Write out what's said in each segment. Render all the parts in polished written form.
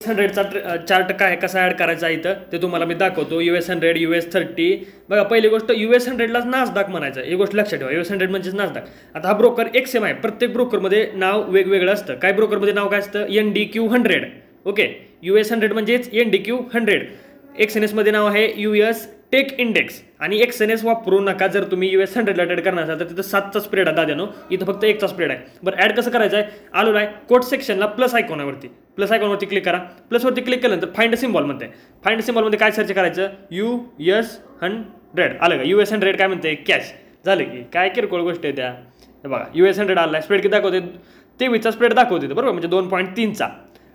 100चा chart काय कसा add करायचा इथं ते तुम्हाला मी दाखवतो. US 100 US 30. बघा पहिली गोष्ट US 100लाच नासदाक म्हणायचं, ही गोष्ट लक्षात ठेवा. US 100 म्हणजेच नासदाक. आता हा ब्रोकर XM आहे, प्रत्येक ब्रोकरमध्ये नाव वेगवेगळं असतं. काय ब्रोकरमध्ये नाव काय असतं? NDQ100. ओके, US 100 म्हणजेच NDQ100. XNS मध्ये नाव आहे US टेक इंडेक्स. आणि XNS वापरू नका जर तुम्ही US 100ला ॲड करणार असाल तर तिथं 7चा स्प्रेड आहे दाद्यानो, इथं फक्त 1चा स्प्रेड आहे. बरं ॲड कसं करायचं आहे? आलो आहे कोड सेक्शनला प्लस आयकॉनवरती, प्लस आयकॉनवरती क्लिक करा. प्लसवरती क्लिक केल्यानंतर फाइंड सिम्बॉल म्हणते. फाइंड सिम्बॉलमध्ये काय सर्च करायचं? US 100 आलं का? US 100 काय म्हणते? कॅश. झालं की काय किरकोळ गोष्ट आहे त्या. बघा US 100 आला, स्प्रेड किती दाखवते? 23चा स्प्रेड दाखवते बरोबर, म्हणजे 2.3चा.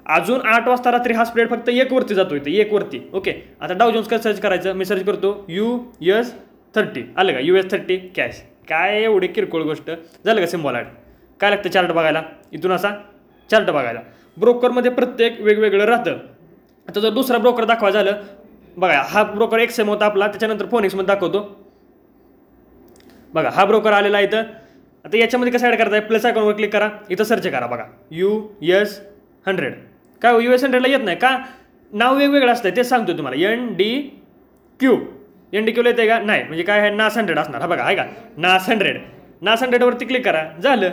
अजून 8 वाजता रात्री हा स्प्रेड फक्त 1 वरती जातो, इथे 1 वरती. ओके, आता डाव जोन्स कसं सर्च करायचं? मी सर्च करतो US 30 आलं का? US 30 cash. काय एवढी किरकोळ गोष्ट. झालं का सिम्बॉल ॲड? काय लागतं चार्ट बघायला? इथून असा चार्ट बघायला. ब्रोकरमध्ये प्रत्येक वेगवेगळं राहतं. आता जर दुसरा ब्रोकर दाखवा झालं, बघा हा ब्रोकर XM होता आपला, त्याच्यानंतर फोनिक्समध्ये दाखवतो. बघा हा ब्रोकर आलेला इथं. आता याच्यामध्ये कसं ॲड करायचं आहे? प्लस आयकॉनवर क्लिक करा, इथं सर्च करा. बघा US 100. काय US 100ला येत नाही का? नाव वेगवेगळं असतं, तेच सांगतो तुम्हाला. NDQला येते का? नाही, म्हणजे काय आहे? नास 100 असणार. हा बघा आहे का? नास 100 वरती क्लिक करा, झालं.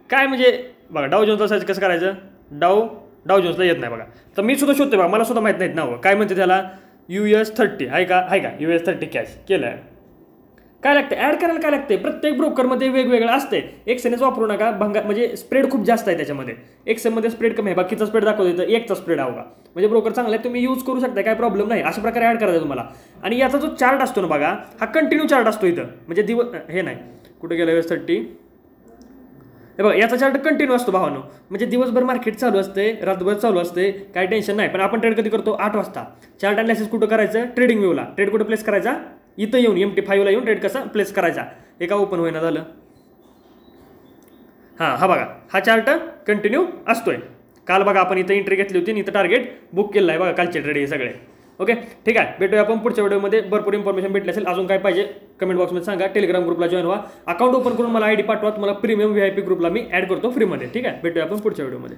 काय म्हणजे बघा डाव जोन्सला सर्च कसं करायचं? डाव जोन्सला येत नाही बघा. तर मी सुद्धा शोधतो बघा, मला सुद्धा माहीत नाहीत नाव. काय म्हणते त्याला? US 30 आहे का? US 30 कॅश केलं आहे. काय लागतं ॲड करायला? काय लागते? प्रत्येक ब्रोकरमध्ये वेगवेगळं असते. XNS वापरू नका, भंगा म्हणजे स्प्रेड खूप जास्त आहे त्याच्यामध्ये. XM मध्ये स्प्रेड कमी आहे, बाकीचा स्प्रेड दाखवतो इथं 1चा स्प्रेड आहे. म्हणजे ब्रोकर चांगला आहे, तुम्ही यूज करू शकता, काय प्रॉब्लेम नाही. अशा प्रकारे ॲड करायचं तुम्हाला. आणि याचा जो चार्ट असतो ना बघा, हा कंटिन्यू चार्ट असतो इथं, म्हणजे हे नाही कुठे गेलं US 30. हे बघा याचा चार्ट कंटिन्यू असतो भावानो, म्हणजे दिवसभर मार्केट चालू असते, रातभर चालू असते, काही टेन्शन नाही. पण आपण ट्रेड कधी करतो? 8 वाजता. चार्ट अनालिसिस कुठं करायचं? ट्रेडिंग व्ह्यूला. ट्रेड कुठं प्लेस करायचा? इथं येऊन MT5ला येऊन ट्रेड कसा प्लेस करायचा. एका ओपन होईना झालं. हा बघा हा चार्ट कंटिन्यू असतोय. काल बघा आपण इथं एंट्री घेतली होती, इथं टार्गेट बुक केलं आहे बघा, कालचे ट्रेड हे सगळे. ओके ठीक आहे, भेटूया आपण पुढच्या व्हिडिओमध्ये. भरपूर इन्फॉर्मेशन भेटली असेल. अजून काय पाहिजे कमेंट बॉक्समध्ये सांगा. टेलिग्राम ग्रुपला जॉईन व्हा, अकाउंट ओपन करून मला ID पाठवा, तुम्हाला प्रीमियम VIP ग्रुपला मी ॲड करतो फ्रीमध्ये. ठीक आहे, भेटूया आपण पुढच्या व्हिडिओमध्ये.